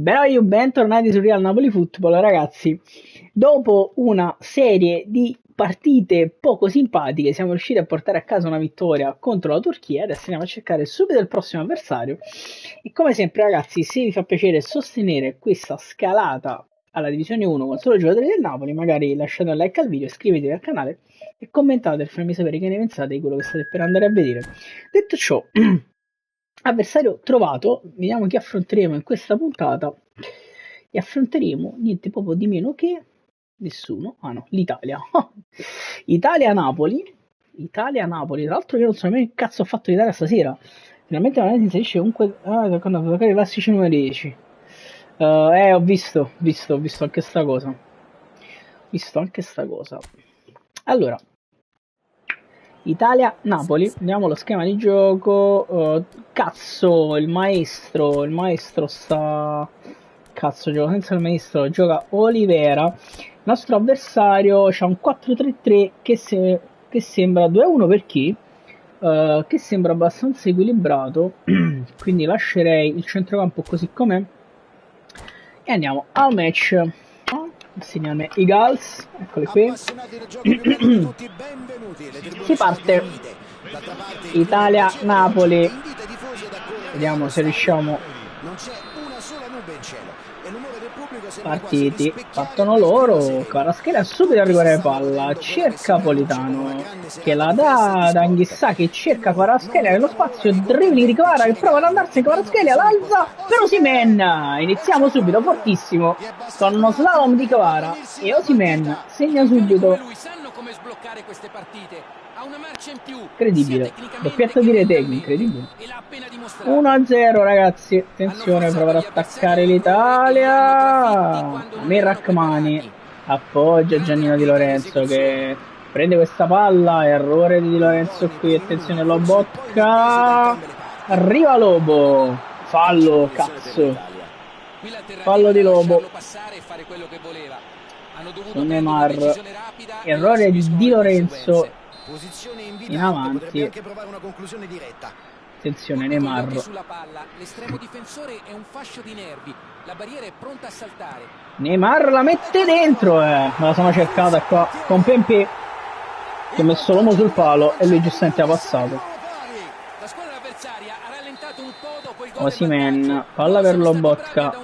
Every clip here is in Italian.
Bentornati su Real Napoli Football, ragazzi. Dopo una serie di partite poco simpatiche siamo riusciti a portare a casa una vittoria contro la Turchia. Adesso andiamo a cercare subito il prossimo avversario e come sempre, ragazzi, se vi fa piacere sostenere questa scalata alla Divisione 1 con solo giocatori del Napoli, magari lasciate un like al video, iscrivetevi al canale e commentate per farmi sapere che ne pensate di quello che state per andare a vedere. Detto ciò, avversario trovato, vediamo chi affronteremo in questa puntata. E affronteremo niente proprio di meno che nessuno. Ah no, l'Italia. Italia-Napoli. Italia-Napoli. Tra l'altro io non so nemmeno che cazzo ho fatto l'Italia stasera. Finalmente la si inserisce comunque. Secondo me giocare i classici numeri 10. Ho visto anche sta cosa. Allora, Italia-Napoli, vediamo lo schema di gioco. Cazzo, il maestro sta... Cazzo, gioca senza il maestro, gioca Olivera. Il nostro avversario c'ha un 4-3-3 che sembra 2-1 per chi? Che sembra abbastanza equilibrato, quindi lascerei il centrocampo così com'è e andiamo al match. Segnalme i Gals, eccoli qui. Si parte. Italia-Napoli. Vediamo se riusciamo. Partiti, partono loro. Kvaratskhelia subito a rigore palla. Cerca Politano che la dà ad Anghissà che cerca Kvaratskhelia nello spazio. Dribbling di Kvara che prova ad andarsene. Kvaratskhelia l'alza per Osimhen. Iniziamo subito fortissimo con uno slalom di Kvara e Osimhen segna subito. Incredibile, doppietta di Retegui, incredibile. 1-0 ragazzi, attenzione, provare ad attaccare l'Italia. Mirrachmani appoggia Giannino Di Lorenzo che prende questa palla, errore di Lorenzo qui, attenzione Lobotka, arriva Lobo, fallo, cazzo, fallo di Lobo su Neymar, errore di Di Lorenzo in avanti. Attenzione Neymar. Neymar la mette dentro, me la sono cercata qua con Pempé che ha messo l'uomo sul palo e lui giustamente ha passato. Osimhen, palla per Lobotka.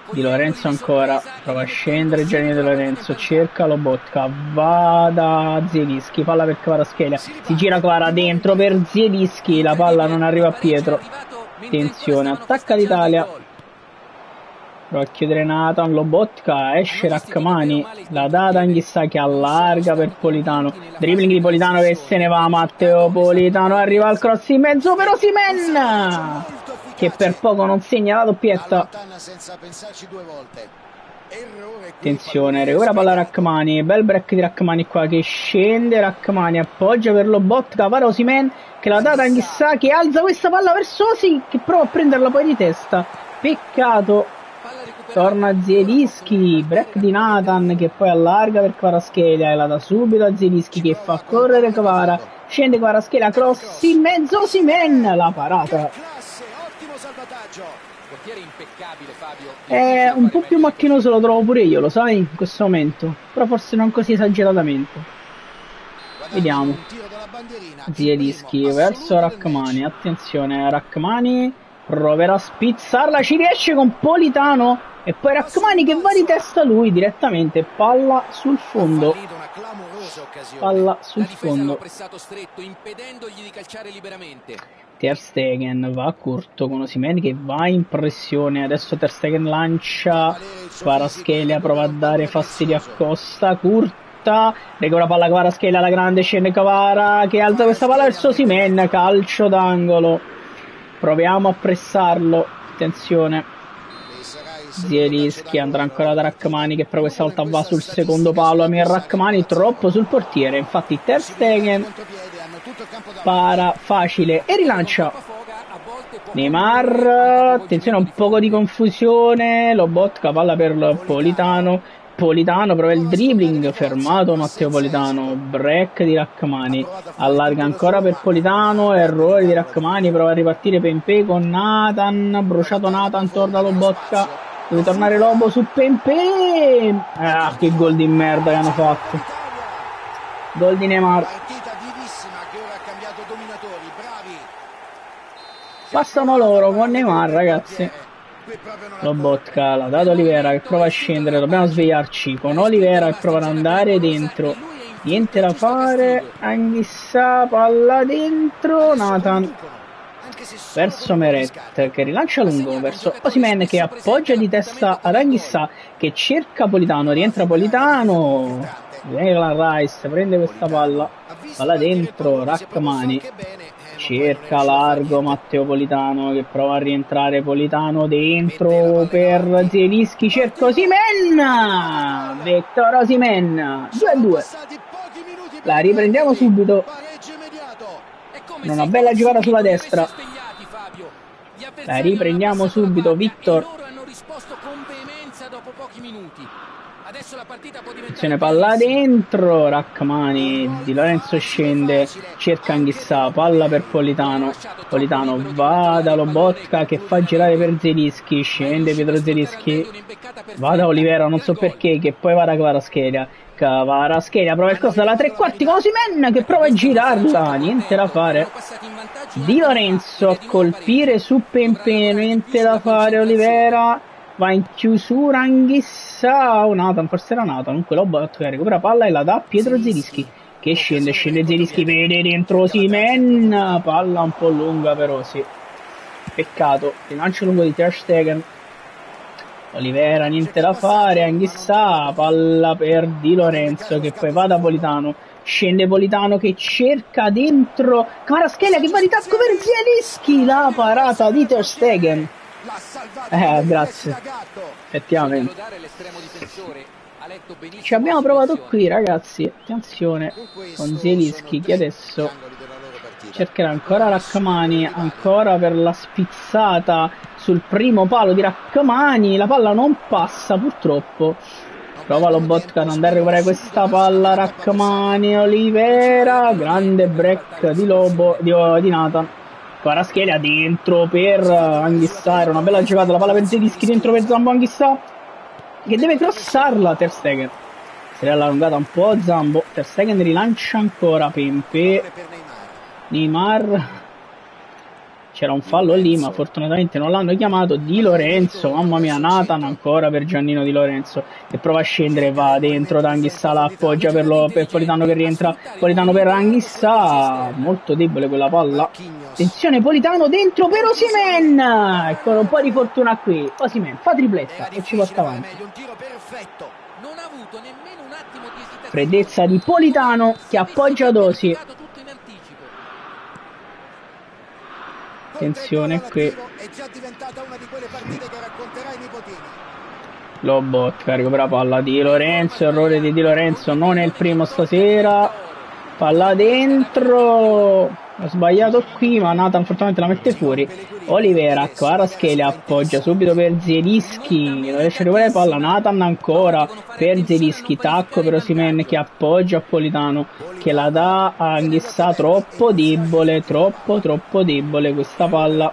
Di Lorenzo ancora, prova a scendere Giannino Di Lorenzo, cerca Lobotka, va da Zielinski, palla per Kvaratskhelia, si gira Kvara dentro per Zielinski, la palla non arriva a Pietro, attenzione, attacca l'Italia, prova a chiudere Nathan, Lobotka, esce Rachmani, la dà ad Anghissà che allarga per Politano, dribbling di Politano che se ne va, Matteo Politano, arriva al cross in mezzo per Osimhen che per poco non segna la doppietta. Attenzione, recupera palla Rachmani, bel break di Rachmani qua che scende, Rachmani appoggia per Lobotka, va Osimhen che la dà ad Anghissà che alza questa palla verso Osi che prova a prenderla poi di testa, peccato, torna Zielinski, break di Nathan che poi allarga per Kvaratskhelia e la dà subito a Zielinski che fa correre Kvara, scende Kvaratskhelia, cross in mezzo Osimhen, la parata. Un po' più macchinoso lo trovo pure io, lo sai, in questo momento, però forse non così esageratamente. Vediamo. Zielinski verso Rachmani, attenzione, Rachmani proverà a spizzarla, ci riesce con Politano e poi Rachmani che va di testa lui direttamente, palla sul fondo. Palla sul fondo. Ter Stegen va a corto con Osimhen che va in pressione, adesso Ter Stegen lancia, Kvaratskhelia prova a dare fastidio a Costa, curta, recupera palla Kvaratskhelia alla grande, scende Kvara che alza questa palla verso Osimhen, calcio d'angolo, proviamo a pressarlo, attenzione, Zielinski andrà ancora da Rachmani che però questa volta va sul secondo palo, Amir Rachmani troppo sul portiere, infatti Ter Stegen para facile e rilancia Neymar, attenzione un poco di confusione, Lobotka, palla per Politano, Politano prova il dribbling, fermato Matteo Politano, break di Rachmani, allarga ancora per Politano, errore di Rachmani, prova a ripartire Pempé con Nathan, bruciato Nathan, torna Lobotka, Deve tornare Lobo su Pepe. Ah, che gol di merda che hanno fatto. Gol di Neymar. Passano loro con Neymar, ragazzi. Lobotka l'ha dato Olivera che prova a scendere. Dobbiamo svegliarci con Olivera che prova ad andare dentro. Niente da fare. Anghissà, palla dentro. Nathan verso Meret che rilancia lungo verso Osimhen che appoggia di testa ad Anghissà che cerca Politano. Rientra Politano. Declan Rice prende questa palla dentro. Rachmani cerca largo Matteo Politano che prova a rientrare. Politano dentro per Zielinski, cerca Osimhen. Victor Osimhen 2-2. La riprendiamo subito. Una bella giocata sulla destra. La riprendiamo subito. Victor. Attenzione, palla dentro. Rachmani. Di Lorenzo scende. Cerca Anghissà. Palla per Politano. Politano va da Lobotka che fa girare per Zielinski. Scende Pietro Zielinski. Va da Olivera, non so perché. Che poi va da Kvaratskhelia. Kvaratskhelia prova il cross dalla tre quarti con Osimhen che prova a girarla. Niente da fare. Di Lorenzo a colpire su Pepe. Niente da fare. Olivera va in chiusura. Anghissà o Nathan, forse era Nathan. Comunque Lobotka recupera palla e la dà a Pietro Zielinski che scende Zielinski, vede dentro Osimhen. Palla un po' lunga però sì. Peccato. Rilancio lungo di Ter Stegen. Olivera niente da fare. Anghissà, palla per Di Lorenzo che poi va da Politano. Scende Politano che cerca dentro Kvaratskhelia che va di tacco per Zielinski. La parata di Ter Stegen. Grazie. Effettivamente. Ci abbiamo provato qui, ragazzi. Attenzione con Zielinski che adesso cercherà ancora Rachmani, ancora per la spizzata sul primo palo di Rachmani. La palla non passa purtroppo. Prova Lobotka ad andare a recuperare questa palla. Rachmani, Olivera, grande break di Lobo di Nathan. Kvaratskhelia dentro per Anghissà. Era una bella giocata, la palla per Zielinski dentro per Zambo. Anghissà che deve crossarla. Ter Stegen se l'è allungata un po' Zambo. Ter Stegen rilancia ancora Pepe. Neymar, c'era un fallo lì ma fortunatamente non l'hanno chiamato. Di Lorenzo, mamma mia, Nathan ancora per Giannino Di Lorenzo che prova a scendere, va dentro da Anghissà, la appoggia per Politano che rientra. Politano per Anghissà, molto debole quella palla. Attenzione Politano dentro per Osimhen. Ecco, un po' di fortuna qui. Osimhen fa tripletta e ci porta avanti. Freddezza di Politano che appoggia Dosi. Attenzione qui. Lobotka recupera palla di Lorenzo. Errore di Lorenzo, non è il primo stasera. Palla dentro. Ho sbagliato qui ma Nathan fortunatamente la mette fuori. Olivera, Kvaratskhelia appoggia subito per Zielinski, non riesce a recuperare palla. Nathan ancora per Zielinski, tacco per Osimhen che appoggia a Politano che la dà a Anghissà. Troppo debole, troppo debole questa palla.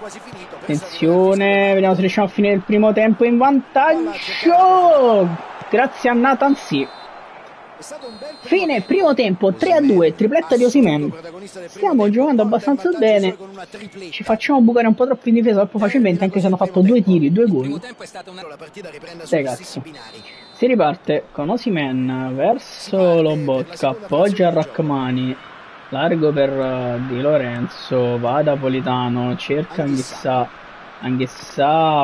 Attenzione, vediamo se riusciamo a finire il primo tempo in vantaggio. Grazie a Nathan, sì. Fine primo tempo 3-2, tripletta di Osimhen. Stiamo giocando abbastanza bene. Ci facciamo bucare un po' troppo in difesa troppo facilmente, anche se hanno fatto 2 tiri, 2 gol. Cazzo. Si riparte con Osimhen verso Lobotka, appoggia a Rachmani, largo per Di Lorenzo, va da Politano, cerca Anghissà,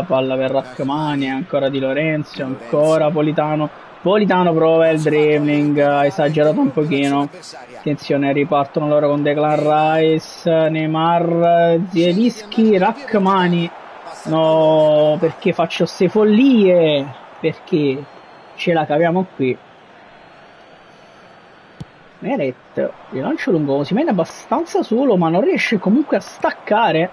palla per Rachmani, ancora Di Lorenzo, ancora Politano. Politano prova il dribbling, ha esagerato un pochino. Attenzione, ripartono loro con Declan Rice, Neymar, Zielinski, Rachmani. No, perché faccio ste follie? Perché ce la caviamo qui. Meret, rilancio lungo, si mette abbastanza solo ma non riesce comunque a staccare.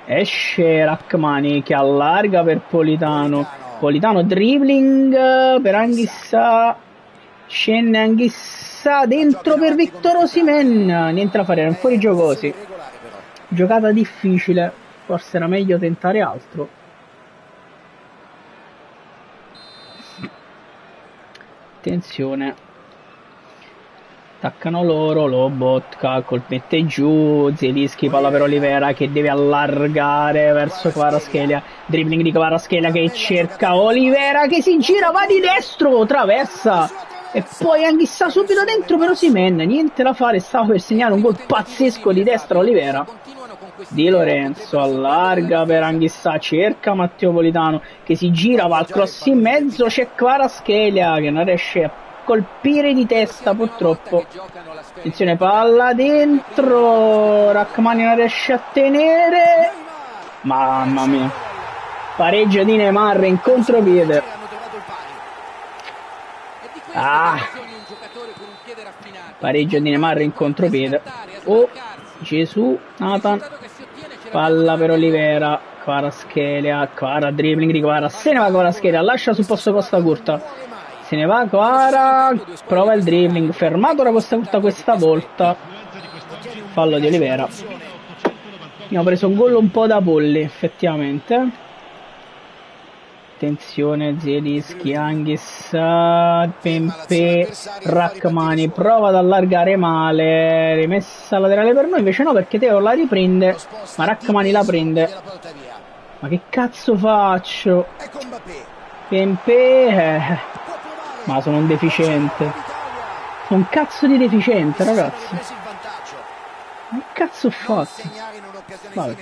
Esce Rachmani che allarga per Politano. Politano dribbling per Anghissà, scende Anghissà dentro per Victor Osimhen. Niente da fare, era un fuorigioco così. Giocata difficile, forse era meglio tentare altro. Attenzione. Attaccano loro, Lobotka, colpette giù, Zielinski, palla per Olivera che deve allargare verso Kvaratskhelia, dribbling di Kvaratskhelia che cerca Olivera che si gira, va di destro, traversa e poi Anghissà subito dentro per Osimhen, niente da fare, stava per segnare un gol pazzesco di destra Olivera. Di Lorenzo allarga per Anghissà, cerca Matteo Politano che si gira, va al cross in mezzo, c'è Kvaratskhelia che non riesce a colpire di testa purtroppo. Attenzione, palla dentro, Rachmani non riesce a tenere, mamma mia, pareggia di Neymar in contropiede. Pareggio di Neymar in contropiede. Oh, Gesù, Nathan, palla per Olivera, Kvaratskhelia, dribbling di Kvara, se ne va Kvaratskhelia, lascia sul posto Costa Curta, se ne va Kvara, prova il dribbling, fermato da Costa Curta questa volta, fallo di Olivera. Abbiamo preso un gol un po' da polli effettivamente. Attenzione, Zielinski, Anghissà, Pempe, Rachmani prova ad allargare male, rimessa laterale per noi, invece no perché Teo la riprende, ma Rachmani la prende. Ma che cazzo faccio? Pempe, ma sono un deficiente. Sono un cazzo di deficiente, ragazzi. Ma che cazzo ho fatto? Vabbè.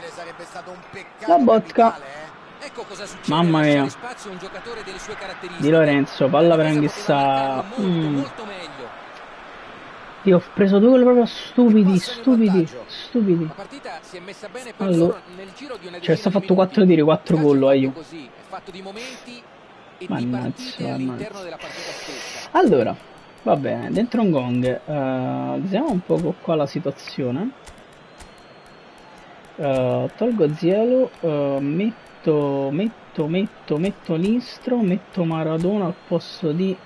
Lobotka. Mamma mia. Di Lorenzo, palla per Anghissà. Io ho preso due gol proprio stupidi. Allora, cioè sta fatto 4 tiri, 4 gol, io. Mannaggia. Allora, va bene, dentro un gong. Vediamo un po' qua la situazione. Tolgo Zielo, metto Lindstrom, metto Maradona al posto di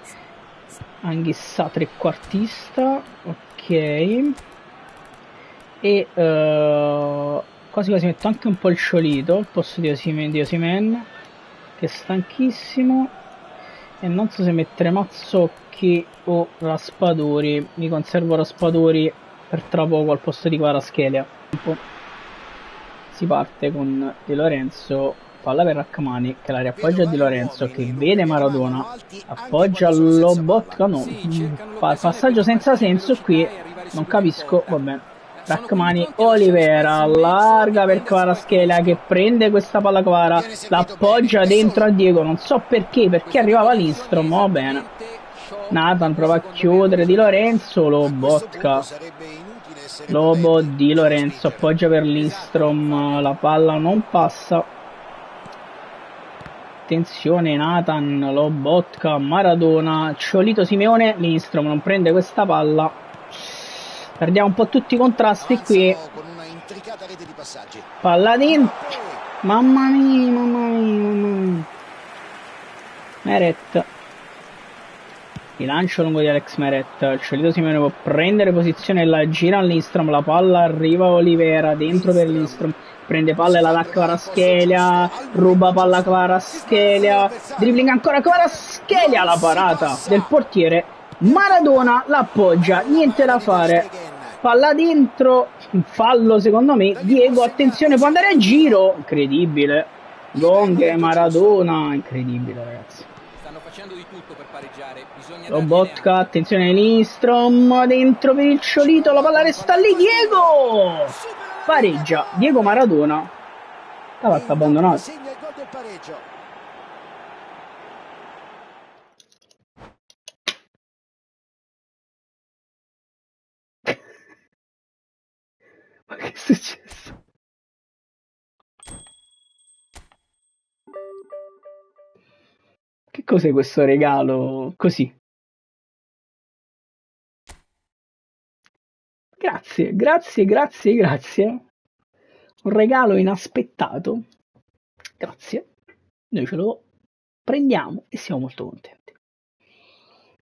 Anghissà trequartista, ok, e quasi metto anche un po' il Sciolito al posto di Osimhen che è stanchissimo, e non so se mettere Mazzocchi o Raspadori. Mi conservo Raspadori per tra poco al posto di Kvaratskhelia. Si parte con Di Lorenzo, palla per Rachmani che la riappoggia a Di Lorenzo che vede Maradona, appoggia Lobotka, no, passaggio senza senso qui, non capisco, vabbè. Rachmani, Olivera allarga per Kvaratskhelia che prende questa palla Kvara, l'appoggia dentro a Diego, non so perché arrivava Lindstrom, va bene. Nathan prova a chiudere Di Lorenzo, Lobotka, Di Lorenzo appoggia per Lindstrom, la palla non passa. Attenzione, Nathan, Lobotka, Maradona, Sciolito, Simeone, Lindstrom non prende questa palla. Perdiamo un po' tutti i contrasti qui. Palla dentro. Mamma mia. Meret. Il lancio lungo di Alex Meret. Il Sciolito Simeone può prendere posizione e la gira a Lindstrom. La palla arriva a Olivera dentro per Lindstrom. Prende palla e la dà Kvaratskhelia. Ruba palla Kvaratskhelia. Dribbling ancora Kvaratskhelia. La parata del portiere. Maradona l'appoggia. Niente da fare. Palla dentro, fallo secondo me. Diego, attenzione, può andare a giro. Incredibile. Gong, Maradona, incredibile ragazzi. Stanno facendo di tutto per pareggiare. Lobotka, attenzione Lindstrom, dentro per il Sciolito, la palla resta lì, Diego! Pareggia, Diego Maradona. L'ha fatto abbandonato. Ma che è successo? Che cos'è questo regalo? Così. Grazie. Un regalo inaspettato. Grazie. Noi ce lo prendiamo e siamo molto contenti.